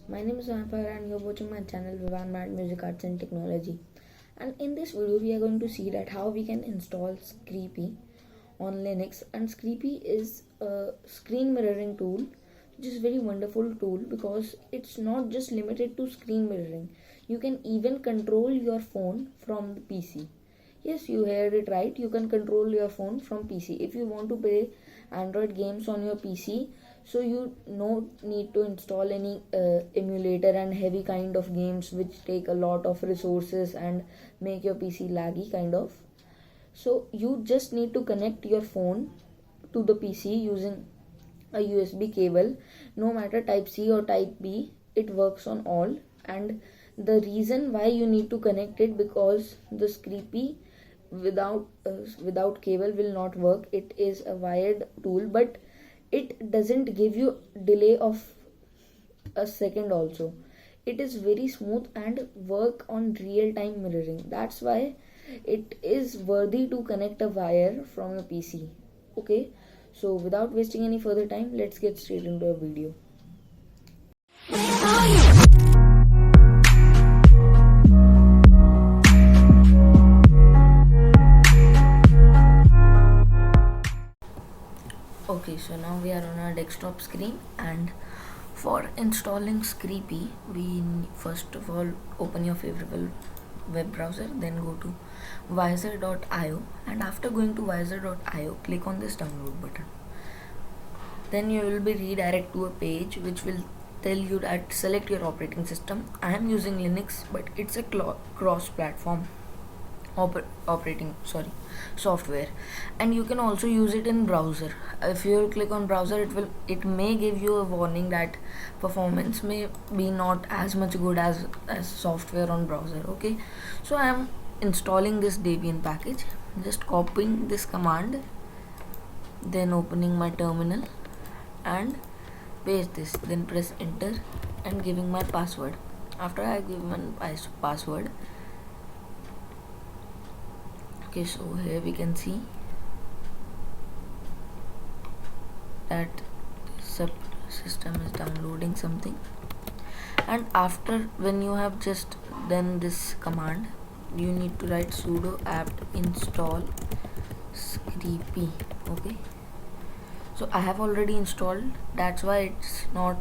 My name is Vampire and you're watching my channel Vivaan Mad Music Arts and Technology. And in this video we are going to see that how we can install Scrcpy on Linux. And Scrcpy is a screen mirroring tool which is a very wonderful tool because it's not just limited to screen mirroring. You can even control your phone from the PC. Yes, you heard it right. You can control your phone from PC. If you want to play Android games on your PC, so you no need to install any emulator and heavy kind of games which take a lot of resources and make your PC laggy kind of. So you just need to connect your phone to the PC using a USB cable, no matter type C or type B, it works on all. And the reason why you need to connect it, because the Scrcpy without cable will not work. It is a wired tool, but it doesn't give you delay of a second also. It is very smooth and work on real time mirroring. That's why it is worthy to connect a wire from your PC. Okay, so without wasting any further time, let's get straight into a video. Okay, so now we are on our desktop screen, and for installing Scrcpy, we first of all open your favorite web browser, then go to visor.io, and after going to visor.io, click on this download button. Then you will be redirected to a page which will tell you that select your operating system. I am using Linux, but it's a cross-platform software, and you can also use it in browser. If you click on browser, it may give you a warning that performance may be not as much good as software on browser. Okay, so I am installing this Debian package, just copying this command, then opening my terminal and paste this, then press enter and giving my password. After I give my password, okay, so here we can see that system is downloading something. And after, when you have just done this command, you need to write sudo apt install Scrcpy. Okay, so I have already installed, that's why it's not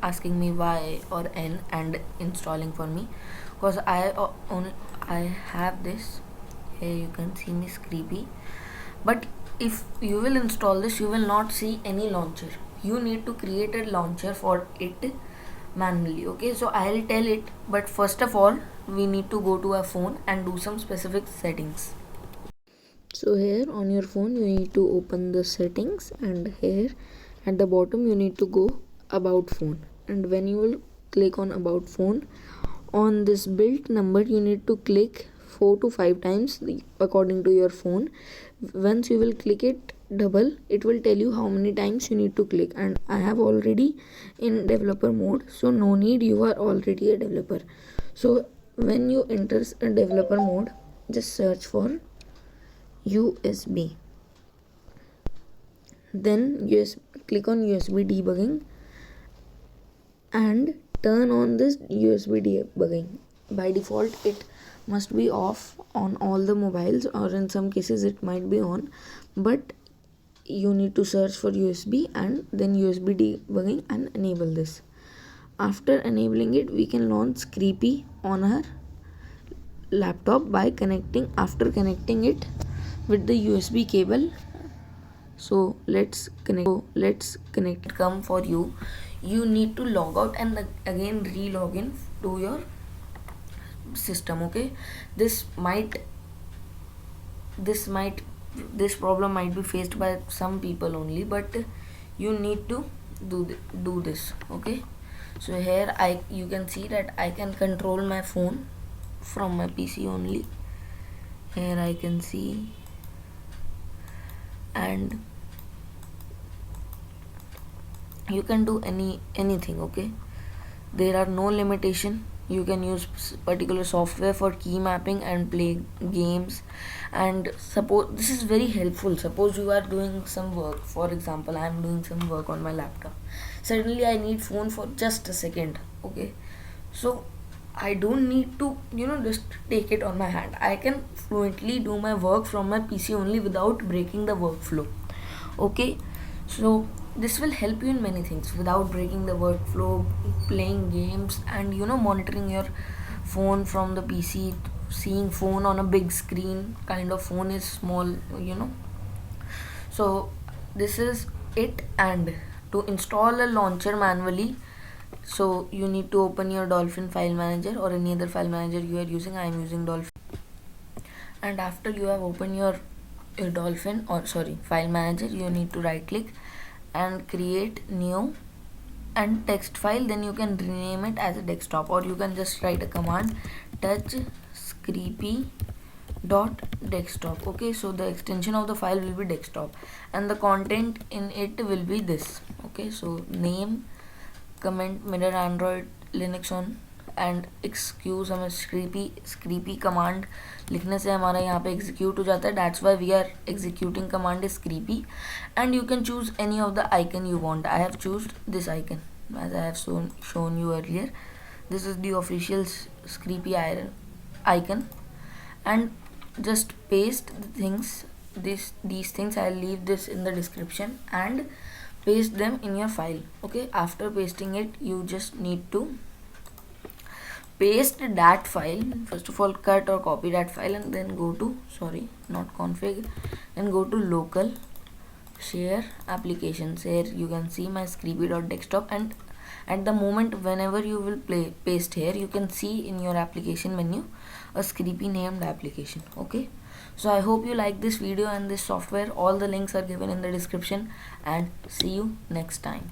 asking me Y or N and installing for me, because I have this. Here you can see me Scrcpy, but if you will install this, you will not see any launcher. You need to create a launcher for it manually. Okay, so I'll tell it, but first of all we need to go to our phone and do some specific settings. So here on your phone you need to open the settings, and here at the bottom you need to go about phone, and when you will click on about phone, on this build number you need to click 4 to 5 times according to your phone. Once you will click it double, it will tell you how many times you need to click, and I have already in developer mode, so no need, you are already a developer. So when you enter a developer mode, just search for USB, then click on USB debugging and turn on this USB debugging. By default it must be off on all the mobiles, or in some cases it might be on, but you need to search for USB and then USB debugging and enable this. After enabling it, we can launch Scrcpy on our laptop by connecting it with the USB cable. So let's connect. Come for you need to log out and again re-log in to your system. Okay, this problem might be faced by some people only, but you need to do this. Okay, so here you can see that I can control my phone from my PC only. Here I can see, and you can do anything. Okay, there are no limitation. You can use particular software for key mapping and play games, and suppose this is very helpful. Suppose you are doing some work, for example I am doing some work on my laptop, suddenly I need phone for just a second, Okay, so I don't need to just take it on my hand. I can fluently do my work from my PC only without breaking the workflow. Okay, so this will help you in many things without breaking the workflow, playing games, and monitoring your phone from the PC, seeing phone on a big screen. Kind of phone is small, so this is it. And to install a launcher manually, so you need to open your Dolphin file manager or any other file manager you are using. I am using Dolphin. And after you have opened your Dolphin, or sorry, file manager, you need to right click and create new and text file. Then you can rename it as a desktop, or you can just write a command touch Scrcpy dot desktop. Okay, so the extension of the file will be desktop and the content in it will be this. Okay, so name, comment, mirror Android Linux on, and excuse हमें स्क्रीपी command लिखने से हमारा यहाँ पे execute हो जाता है. That's why we are executing command is Scrapy. And you can choose any of the icon you want. I have chosen this icon as I have shown you earlier. This is the official Scrcpy icon, and just paste the things, these things. I'll leave this in the description, and paste them in your file. Okay, after pasting it, you just need to paste that file. First of all, cut or copy that file, and then go to, sorry, not config, and go to local, share applications. Here you can see my Scrcpy.desktop, and at the moment whenever you will paste here, you can see in your application menu a Scrcpy named application. Okay, so I hope you like this video and this software. All the links are given in the description, and see you next time.